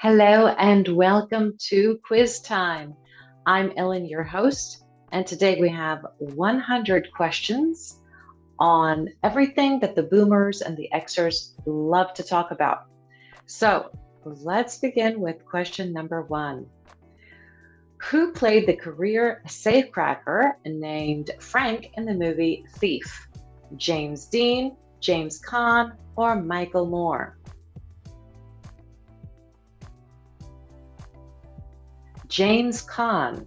Hello and welcome to Quiz Time. I'm Ellen, your host, and today we have 100 questions on everything that the boomers and the Xers love to talk about. So let's begin with question number one. Who played the career safecracker named Frank in the movie Thief? James Dean, James Caan, or Michael Moore? James Caan.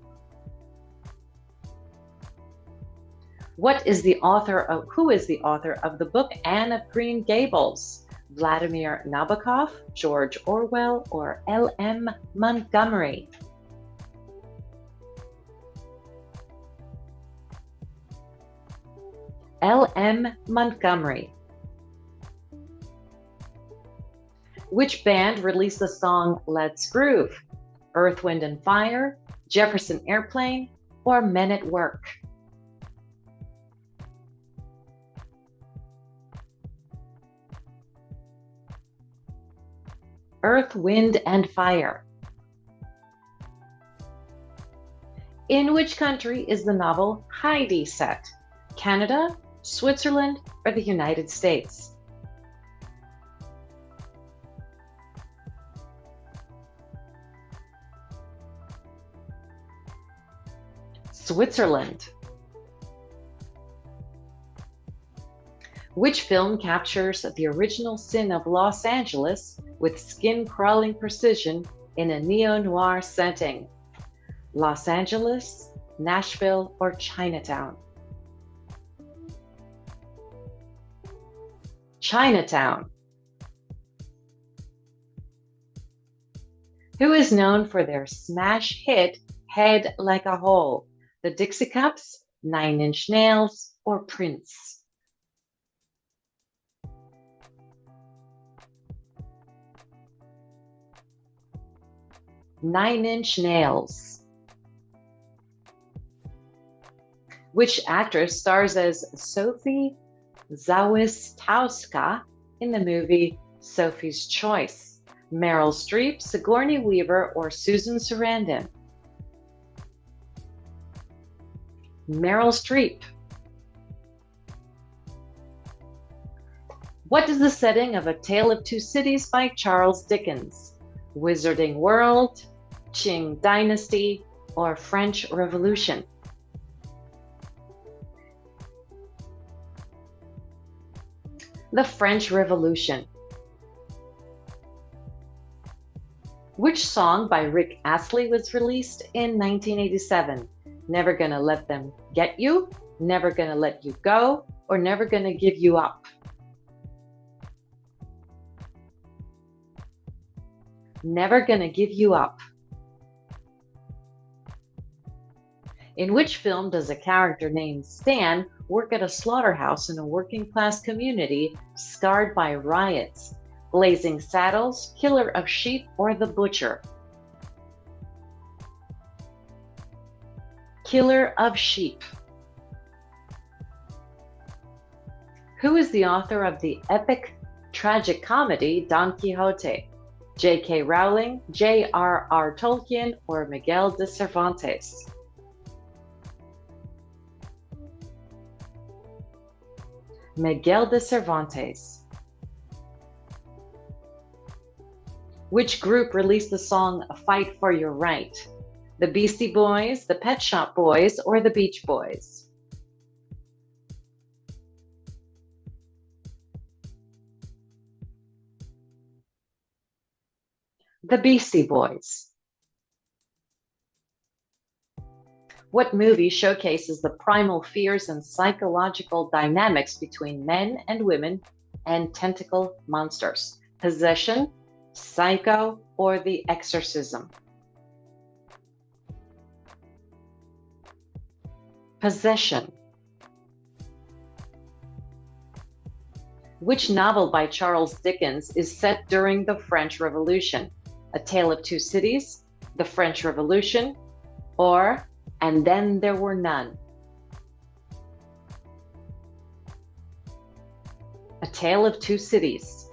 Who is the author of the book Anne of Green Gables? Vladimir Nabokov, George Orwell, or L.M. Montgomery? L.M. Montgomery. Which band released the song Let's Groove? Earth, Wind and Fire, Jefferson Airplane, or Men at Work? Earth, Wind and Fire. In which country is the novel Heidi set? Canada, Switzerland, or the United States? Switzerland. Which film captures the original sin of Los Angeles with skin-crawling precision in a neo-noir setting? Los Angeles, Nashville, or Chinatown? Chinatown. Who is known for their smash hit Head Like a Hole? The Dixie Cups, Nine Inch Nails, or Prince? Nine Inch Nails. Which actress stars as Sophie Zawistowska in the movie Sophie's Choice? Meryl Streep, Sigourney Weaver, or Susan Sarandon? Meryl Streep. What is the setting of A Tale of Two Cities by Charles Dickens? Wizarding World, Qing Dynasty, or French Revolution? The French Revolution. Which song by Rick Astley was released in 1987? Never Gonna Let Them Get You, Never Gonna Let You Go, or Never Gonna Give You Up? Never Gonna Give You Up. In which film does a character named Stan work at a slaughterhouse in a working-class community scarred by riots? Blazing Saddles, Killer of Sheep, or The Butcher? Killer of Sheep. Who is the author of the epic tragic comedy Don Quixote? J.K. Rowling, J.R.R. Tolkien, or Miguel de Cervantes? Miguel de Cervantes. Which group released the song Fight for Your Right? The Beastie Boys, the Pet Shop Boys, or the Beach Boys? The Beastie Boys. What movie showcases the primal fears and psychological dynamics between men and women and tentacle monsters? Possession, Psycho, or The Exorcism? Possession. Which novel by Charles Dickens is set during the French Revolution? A Tale of Two Cities, The French Revolution, or And Then There Were None? A Tale of Two Cities.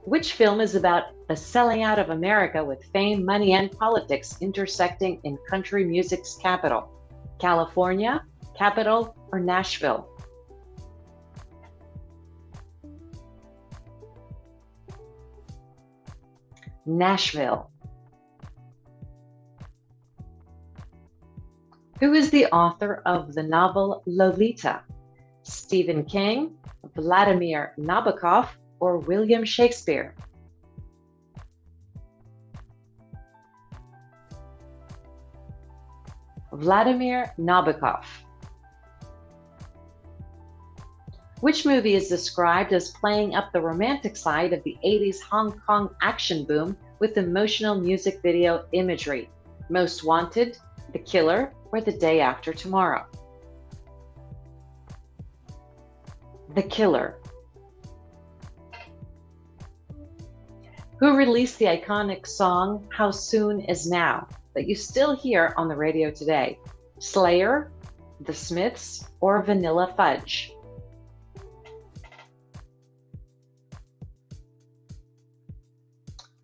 Which film is about the selling out of America with fame, money, and politics intersecting in country music's capital? California, Capital, or Nashville? Nashville. Who is the author of the novel Lolita? Stephen King, Vladimir Nabokov, or William Shakespeare? Vladimir Nabokov. Which movie is described as playing up the romantic side of the 80s Hong Kong action boom with emotional music video imagery? Most Wanted, The Killer, or The Day After Tomorrow? The Killer. Who released the iconic song How Soon Is Now that you still hear on the radio today? Slayer, The Smiths, or Vanilla Fudge?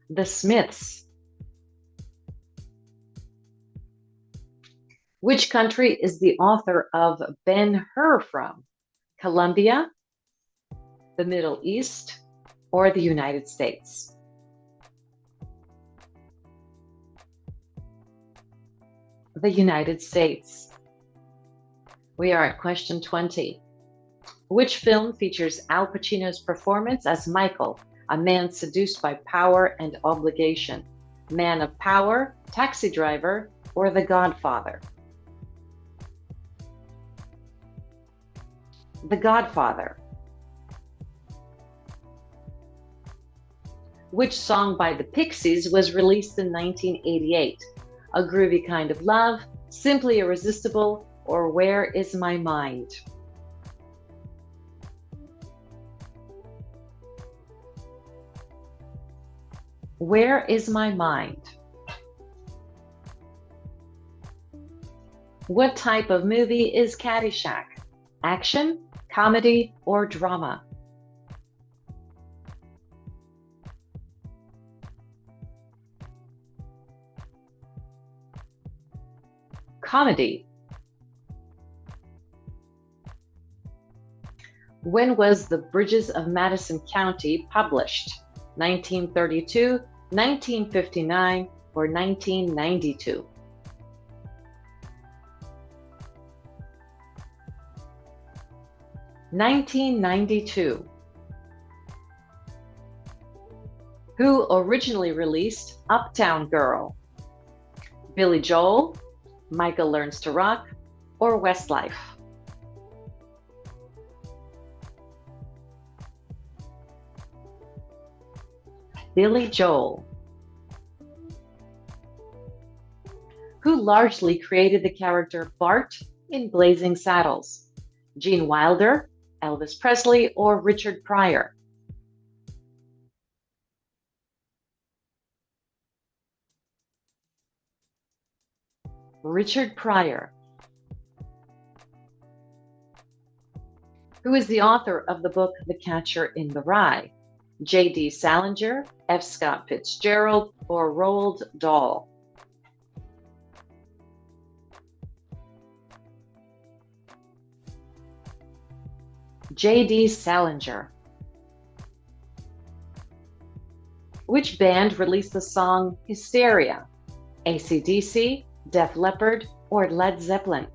The Smiths. Which country is the author of Ben-Hur from? Colombia, the Middle East, or the United States? The United States. We are at question 20. Which film features Al Pacino's performance as Michael, a man seduced by power and obligation? Man of Power, Taxi Driver, or The Godfather? The Godfather. Which song by the Pixies was released in 1988? A Groovy Kind of Love, Simply Irresistible, or Where Is My Mind? Where Is My Mind? What type of movie is Caddyshack? Action, comedy, or drama? Comedy. When was The Bridges of Madison County published? 1932, 1959, or 1992? 1992. Who originally released Uptown Girl? Billy Joel, Michael Learns to Rock, or Westlife? Billy Joel. Who largely created the character Bart in Blazing Saddles? Gene Wilder, Elvis Presley, or Richard Pryor? Richard Pryor. Who is the author of the book The Catcher in the Rye? J.D. Salinger, F. Scott Fitzgerald, or Roald Dahl? J.D. Salinger. Which band released the song Hysteria? AC/DC, Def Leppard, or Led Zeppelin?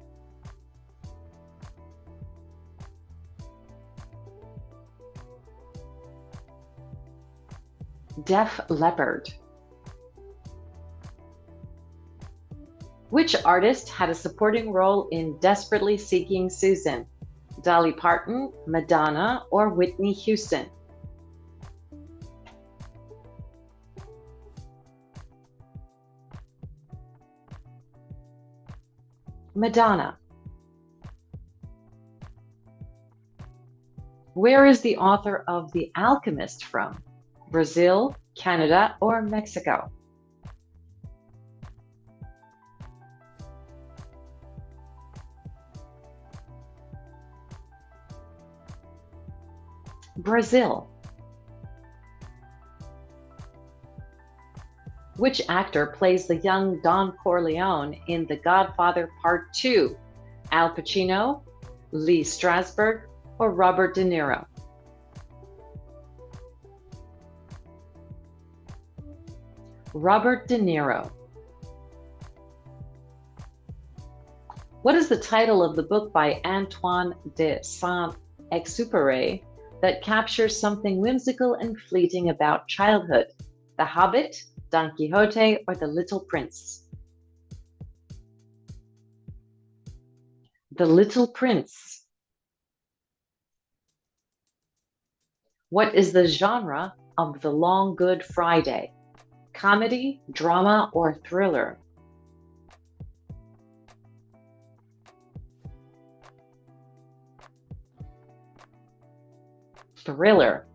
Def Leppard. Which artist had a supporting role in Desperately Seeking Susan? Dolly Parton, Madonna, or Whitney Houston? Madonna. Where is the author of The Alchemist from? Brazil, Canada, or Mexico? Brazil. Which actor plays the young Don Corleone in The Godfather Part 2? Al Pacino, Lee Strasberg, or Robert De Niro? Robert De Niro. What is the title of the book by Antoine de Saint-Exupéry that captures something whimsical and fleeting about childhood? The Hobbit, Don Quixote, or The Little Prince? The Little Prince. What is the genre of The Long Good Friday? Comedy, drama, or thriller? Thriller.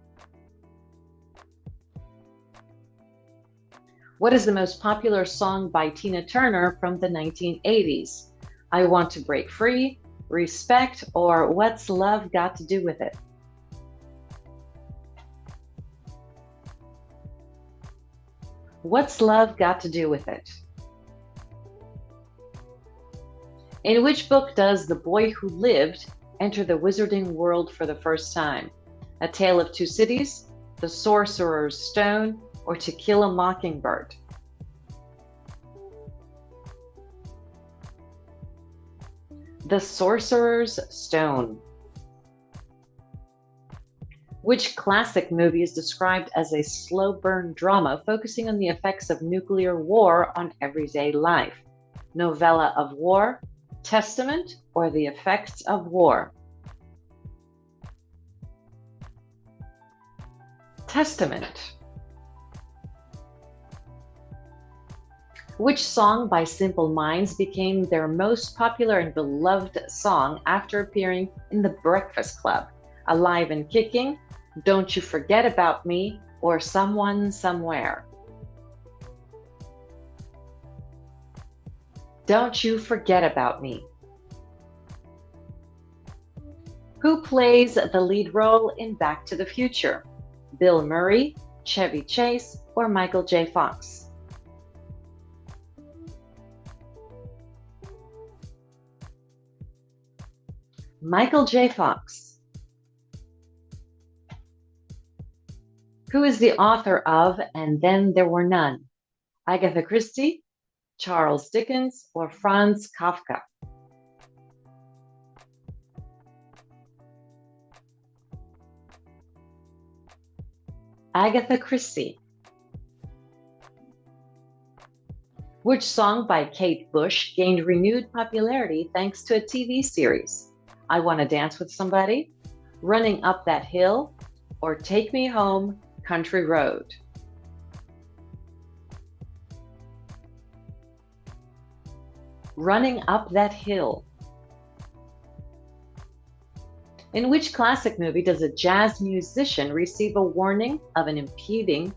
What is the most popular song by Tina Turner from the 1980s? I Want to Break Free, Respect, or What's Love Got to Do with It? What's Love Got to Do with It? In which book does the boy who lived enter the wizarding world for the first time? A Tale of Two Cities, The Sorcerer's Stone, or To Kill a Mockingbird? The Sorcerer's Stone. Which classic movie is described as a slow burn drama focusing on the effects of nuclear war on everyday life? Novella of War, Testament, or The Effects of War? Testament. Which song by Simple Minds became their most popular and beloved song after appearing in The Breakfast Club? Alive and Kicking, Don't You Forget About Me, or Someone Somewhere? Don't You Forget About Me. Who plays the lead role in Back to the Future? Bill Murray, Chevy Chase, or Michael J. Fox? Michael J. Fox. Who is the author of And Then There Were None? Agatha Christie, Charles Dickens, or Franz Kafka? Agatha Christie. Which song by Kate Bush gained renewed popularity thanks to a TV series? I Want to Dance with Somebody, Running Up That Hill, or Take Me Home, Country Road? Running Up That Hill. In which classic movie does a jazz musician receive a warning of an impending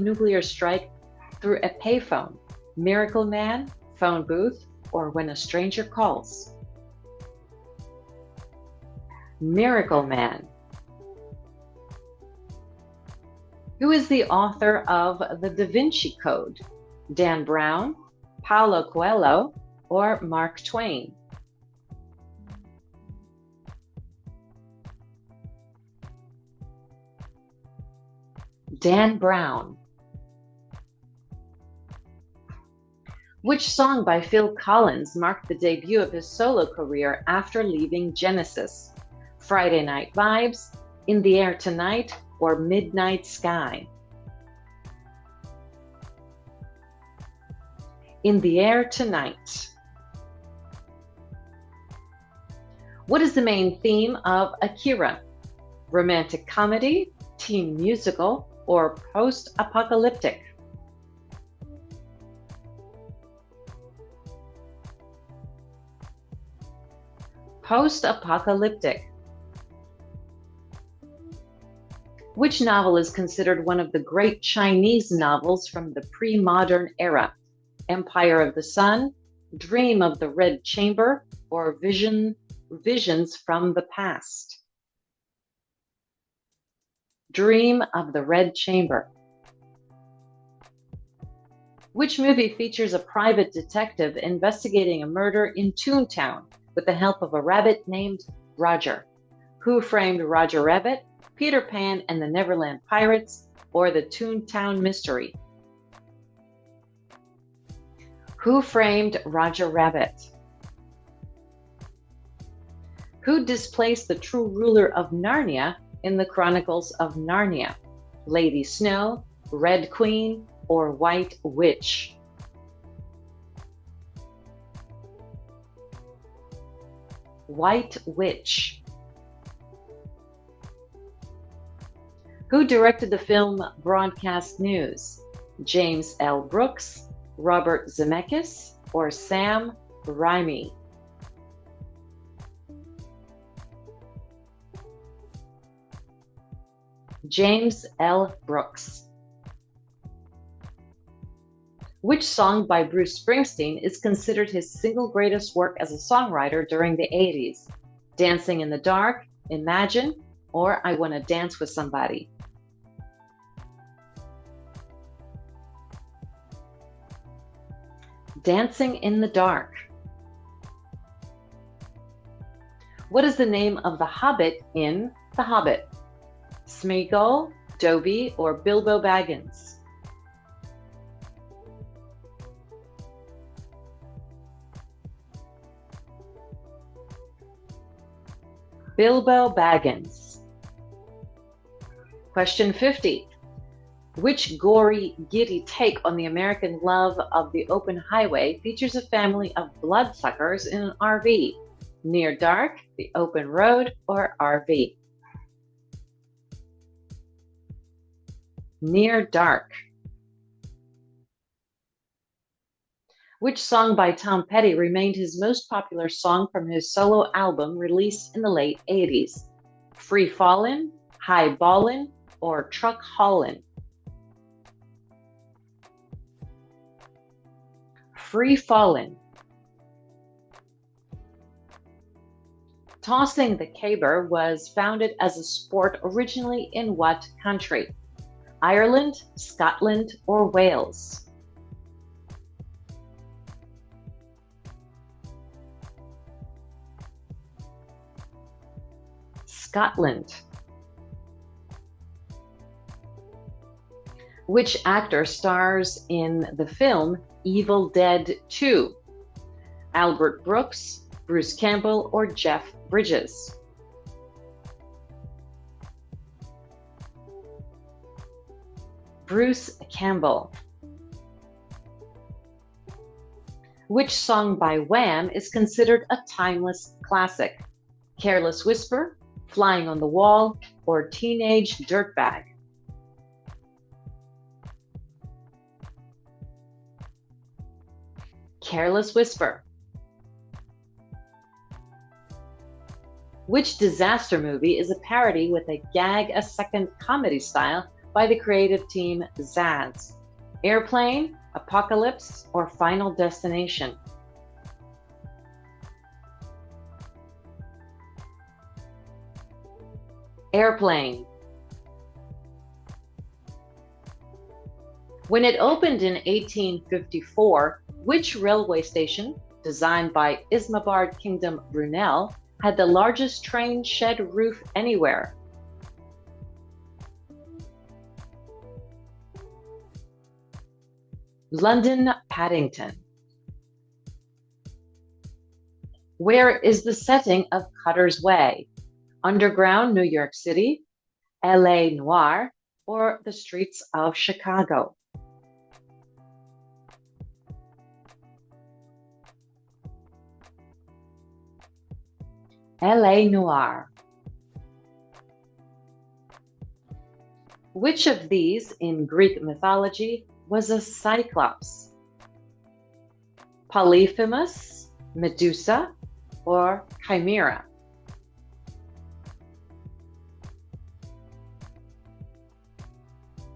nuclear strike through a payphone? Miracle Man, Phone Booth, or When a Stranger Calls? Miracle Man. Who is the author of The Da Vinci Code? Dan Brown, Paulo Coelho, or Mark Twain? Dan Brown. Which song by Phil Collins marked the debut of his solo career after leaving Genesis? Friday Night Vibes, In the Air Tonight, or Midnight Sky? In the Air Tonight. What is the main theme of Akira? Romantic comedy, teen musical, or post-apocalyptic? Post-apocalyptic. Which novel is considered one of the great Chinese novels from the pre-modern era? Empire of the Sun, Dream of the Red Chamber, or Visions from the Past? Dream of the Red Chamber. Which movie features a private detective investigating a murder in Toontown with the help of a rabbit named Roger? Who Framed Roger Rabbit, Peter Pan and the Neverland Pirates, or the Toontown Mystery? Who Framed Roger Rabbit? Who displaced the true ruler of Narnia in the Chronicles of Narnia? Lady Snow, Red Queen, or White Witch? White Witch. Who directed the film Broadcast News? James L. Brooks, Robert Zemeckis, or Sam Raimi? James L. Brooks. Which song by Bruce Springsteen is considered his single greatest work as a songwriter during the 80s? Dancing in the Dark, Imagine, or I Wanna Dance with Somebody? Dancing in the Dark. What is the name of the Hobbit in The Hobbit? Smeagol, Dobby, or Bilbo Baggins? Bilbo Baggins. Question 50. Which gory, giddy take on the American love of the open highway features a family of bloodsuckers in an RV? Near Dark, The Open Road, or RV? Near Dark. Which song by Tom Petty remained his most popular song from his solo album released in the late 80s? Free Fallin', High Ballin', or Truck Haulin'? Free Fallin'. Tossing the caber was founded as a sport originally in what country? Ireland, Scotland, or Wales? Scotland. Which actor stars in the film Evil Dead 2? Albert Brooks, Bruce Campbell, or Jeff Bridges? Bruce Campbell. Which song by Wham is considered a timeless classic? Careless Whisper, Flying on the Wall, or Teenage Dirtbag? Careless Whisper. Which disaster movie is a parody with a gag-a-second comedy style by the creative team Zaz? Airplane, Apocalypse, or Final Destination? Airplane. When it opened in 1854, which railway station, designed by Isambard Kingdom Brunel, had the largest train shed roof anywhere? London Paddington. Where is the setting of Cutter's Way? Underground New York City, LA Noir, or the streets of Chicago? LA Noir. Which of these in Greek mythology was a cyclops? Polyphemus, Medusa, or Chimera?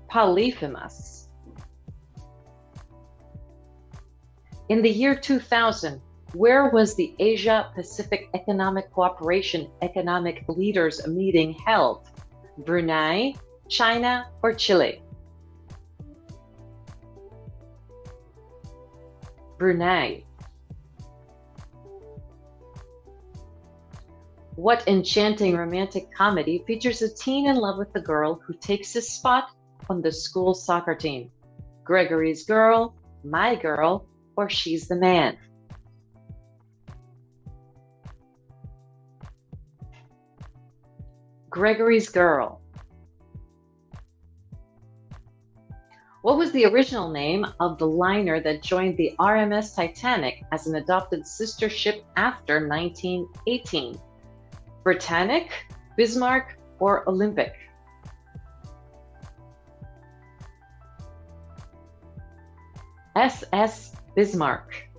Polyphemus. In the year 2000, where was the Asia-Pacific Economic Cooperation Economic Leaders Meeting held? Brunei, China, or Chile? Brunei. What enchanting romantic comedy features a teen in love with a girl who takes his spot on the school soccer team? Gregory's Girl, My Girl, or She's the Man? Gregory's Girl. What was the original name of the liner that joined the RMS Titanic as an adopted sister ship after 1918? Britannic, Bismarck, or Olympic? SS Bismarck.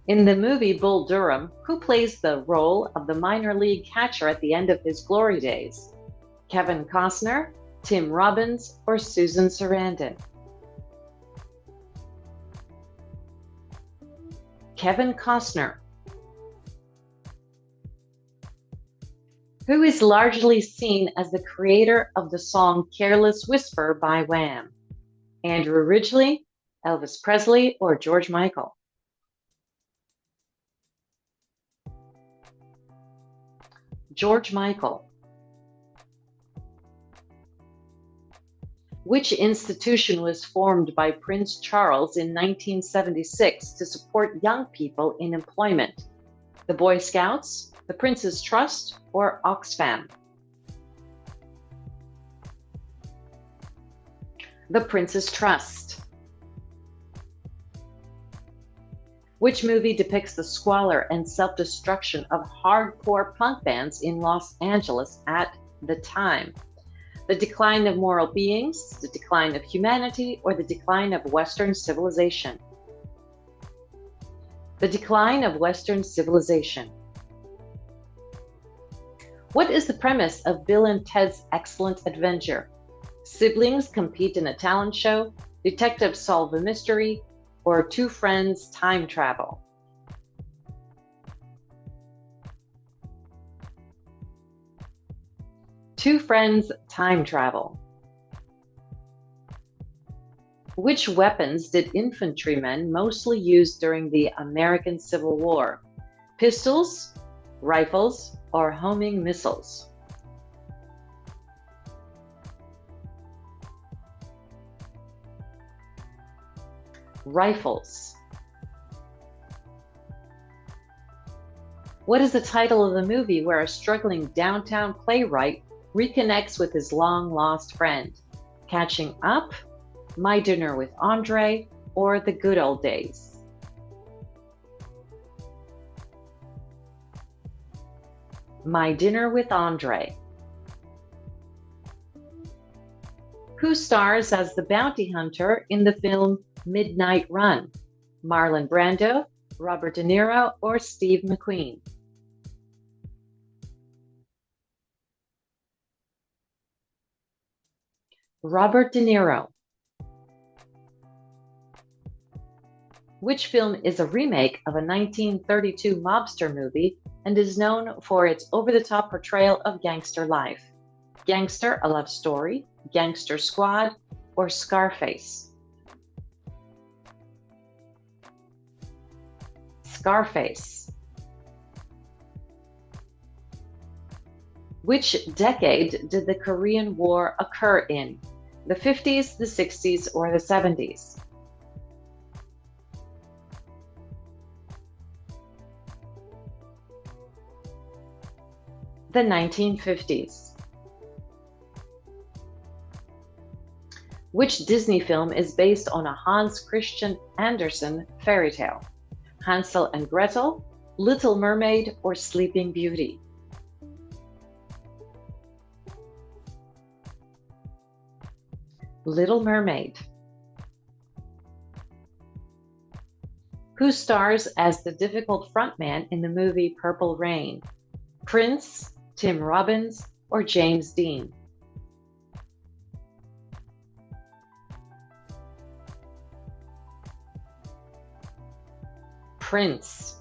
In the movie Bull Durham, who plays the role of the minor league catcher at the end of his glory days? Kevin Costner, Tim Robbins, or Susan Sarandon? Kevin Costner. Who is largely seen as the creator of the song Careless Whisper by Wham? Andrew Ridgeley, Elvis Presley, or George Michael? George Michael. Which institution was formed by Prince Charles in 1976 to support young people in employment? The Boy Scouts, the Prince's Trust, or Oxfam? The Prince's Trust. Which movie depicts the squalor and self-destruction of hardcore punk bands in Los Angeles at the time? The Decline of Moral Beings, The Decline of Humanity, or The Decline of Western Civilization? The Decline of Western Civilization. What is the premise of Bill and Ted's Excellent Adventure? Siblings compete in a talent show, detectives solve a mystery, or two friends time travel? Two friends time travel. Which weapons did infantrymen mostly use during the American Civil War? Pistols, rifles, or homing missiles? Rifles. What is the title of the movie where a struggling downtown playwright reconnects with his long-lost friend? Catching Up, My Dinner with Andre, or The Good Old Days? My Dinner with Andre. Who stars as the bounty hunter in the film Midnight Run? Marlon Brando, Robert De Niro, or Steve McQueen? Robert De Niro. Which film is a remake of a 1932 mobster movie and is known for its over-the-top portrayal of gangster life? Gangster, A Love Story, Gangster Squad, or Scarface? Scarface. Which decade did the Korean War occur in? The 50s, the 60s, or the 70s? The 1950s. Which Disney film is based on a Hans Christian Andersen fairy tale? Hansel and Gretel, Little Mermaid, or Sleeping Beauty? Little Mermaid. Who stars as the difficult frontman in the movie Purple Rain? Prince, Tim Robbins, or James Dean? Prince.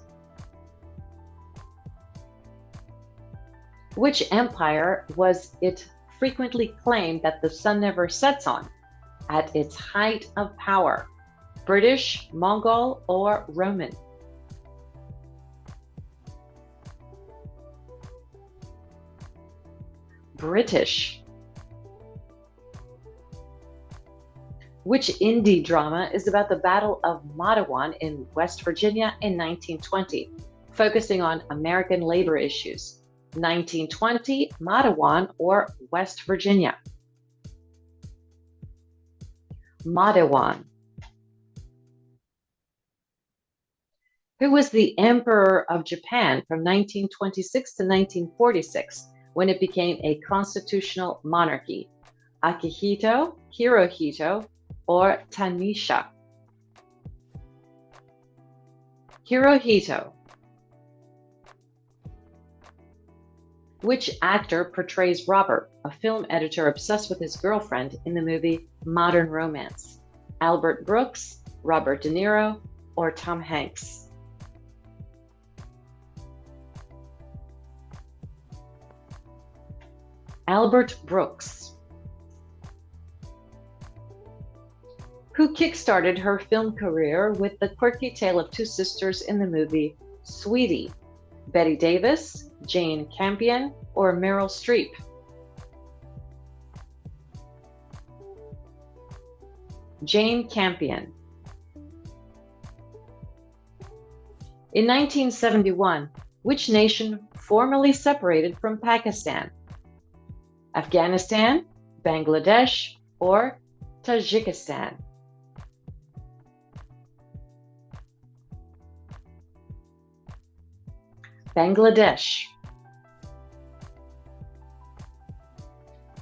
Which empire was it frequently claimed that the sun never sets on at its height of power? British, Mongol, or Roman? British. Which indie drama is about the Battle of Mattawan in West Virginia in 1920, focusing on American labor issues? 1920, Mattawan, or West Virginia? Mattawan. Who was the Emperor of Japan from 1926 to 1946 when it became a constitutional monarchy? Akihito, Hirohito, or Tanisha? Hirohito. Which actor portrays Robert, a film editor obsessed with his girlfriend in the movie Modern Romance? Albert Brooks, Robert De Niro, or Tom Hanks? Albert Brooks. Who kickstarted her film career with the quirky tale of two sisters in the movie Sweetie? Bette Davis, Jane Campion, or Meryl Streep? Jane Campion. In 1971, which nation formally separated from Pakistan? Afghanistan, Bangladesh, or Tajikistan? Bangladesh.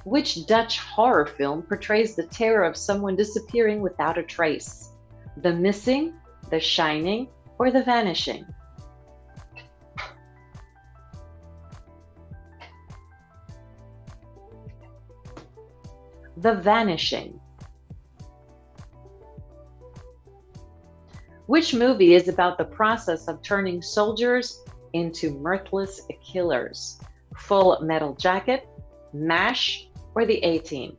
Which Dutch horror film portrays the terror of someone disappearing without a trace? The Missing, The Shining, or The Vanishing? The Vanishing. Which movie is about the process of turning soldiers into mirthless killers? Full Metal Jacket, MASH, or The A-Team?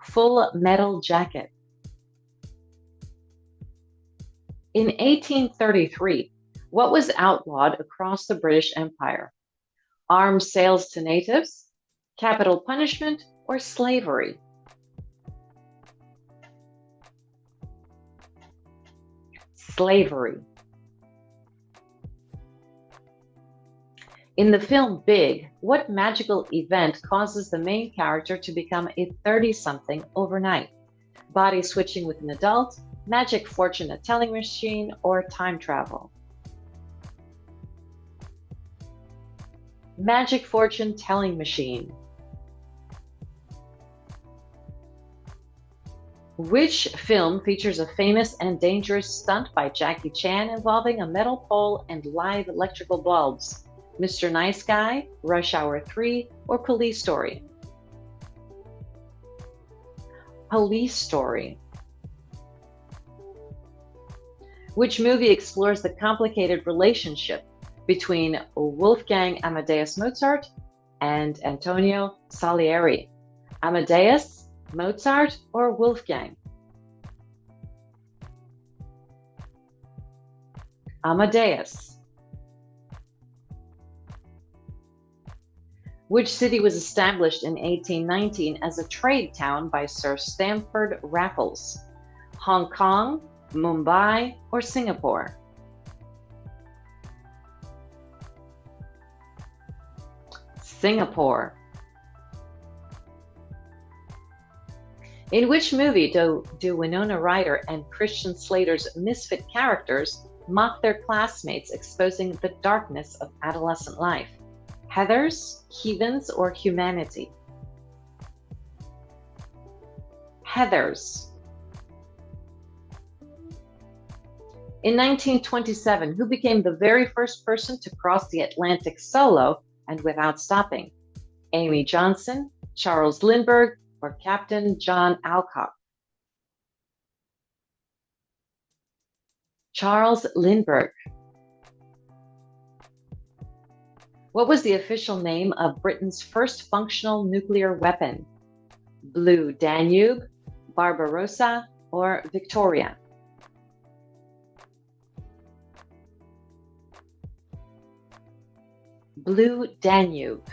Full Metal Jacket. In 1833, what was outlawed across the British Empire? Armed sales to natives, capital punishment, or slavery? Slavery. In the film Big, what magical event causes the main character to become a 30-something overnight? Body switching with an adult, magic fortune a telling machine, or time travel? Magic fortune telling machine. Which film features a famous and dangerous stunt by Jackie Chan involving a metal pole and live electrical bulbs? Mr. Nice Guy, Rush Hour 3, or Police Story? Police Story. Which movie explores the complicated relationship between Wolfgang Amadeus Mozart and Antonio Salieri? Amadeus, Mozart, or Wolfgang? Amadeus. Which city was established in 1819 as a trade town by Sir Stamford Raffles? Hong Kong, Mumbai, or Singapore? Singapore. In which movie do Winona Ryder and Christian Slater's misfit characters mock their classmates, exposing the darkness of adolescent life? Heathers, Heathens, or Humanity? Heathers. In 1927, who became the very first person to cross the Atlantic solo and without stopping? Amy Johnson, Charles Lindbergh, or Captain John Alcock? Charles Lindbergh. What was the official name of Britain's first functional nuclear weapon? Blue Danube, Barbarossa, or Victoria? Blue Danube.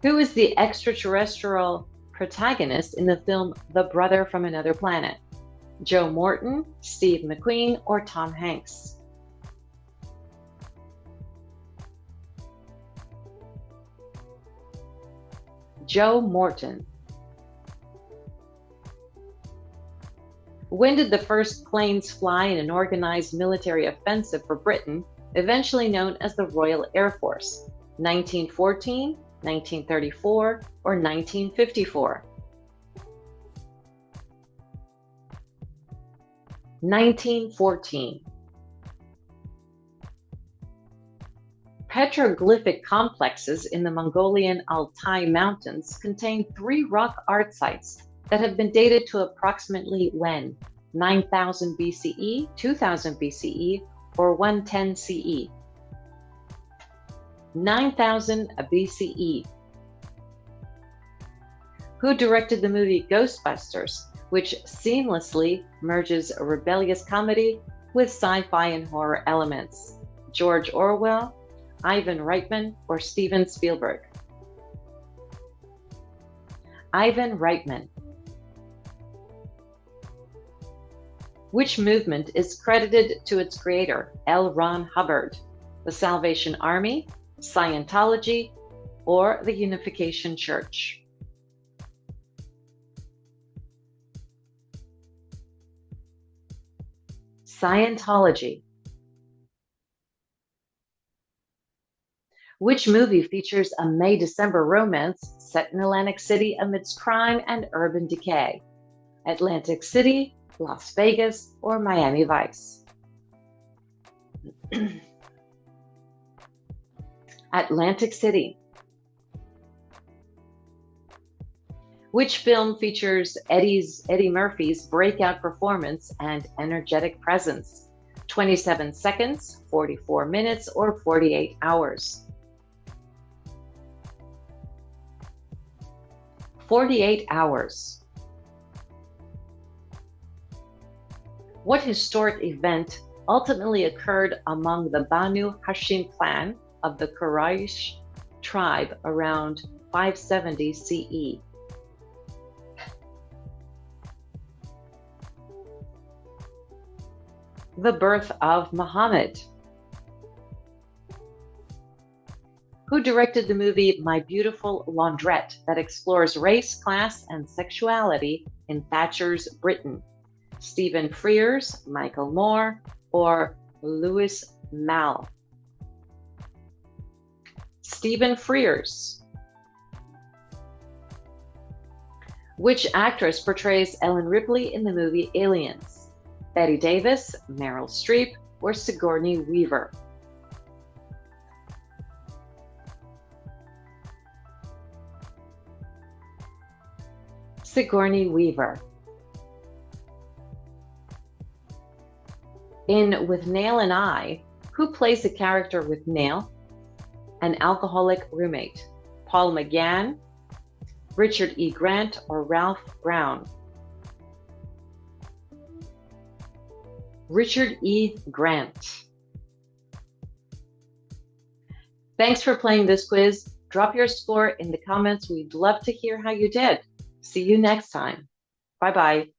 Who is the extraterrestrial protagonist in the film The Brother from Another Planet? Joe Morton, Steve McQueen, or Tom Hanks? Joe Morton. When did the first planes fly in an organized military offensive for Britain, eventually known as the Royal Air Force? 1914, 1934, or 1954? 1914. Petroglyphic complexes in the Mongolian Altai Mountains contain 3 rock art sites that have been dated to approximately when? 9000 BCE, 2000 BCE, or 110 CE? 9000 BCE. Who directed the movie Ghostbusters, which seamlessly merges a rebellious comedy with sci-fi and horror elements? George Orwell, Ivan Reitman, or Steven Spielberg? Ivan Reitman. Which movement is credited to its creator, L. Ron Hubbard? The Salvation Army, Scientology, or the Unification Church? Scientology. Which movie features a May-December romance set in Atlantic City amidst crime and urban decay? Atlantic City, Las Vegas, or Miami Vice? Atlantic City. Which film features Eddie Murphy's breakout performance and energetic presence? 27 seconds, 44 minutes, or 48 hours? 48 hours. What historic event ultimately occurred among the Banu Hashim clan of the Quraysh tribe around 570 CE? The birth of Muhammad. Who directed the movie My Beautiful Laundrette that explores race, class, and sexuality in Thatcher's Britain? Stephen Frears, Michael Moore, or Louis Malle? Stephen Frears. Which actress portrays Ellen Ripley in the movie Aliens? Bette Davis, Meryl Streep, or Sigourney Weaver? Sigourney Weaver. In With Nail and I, who plays the character with Nail, an alcoholic roommate? Paul McGann, Richard E. Grant, or Ralph Brown? Richard E. Grant. Thanks for playing this quiz. Drop your score in the comments. We'd love to hear how you did. See you next time. Bye-bye.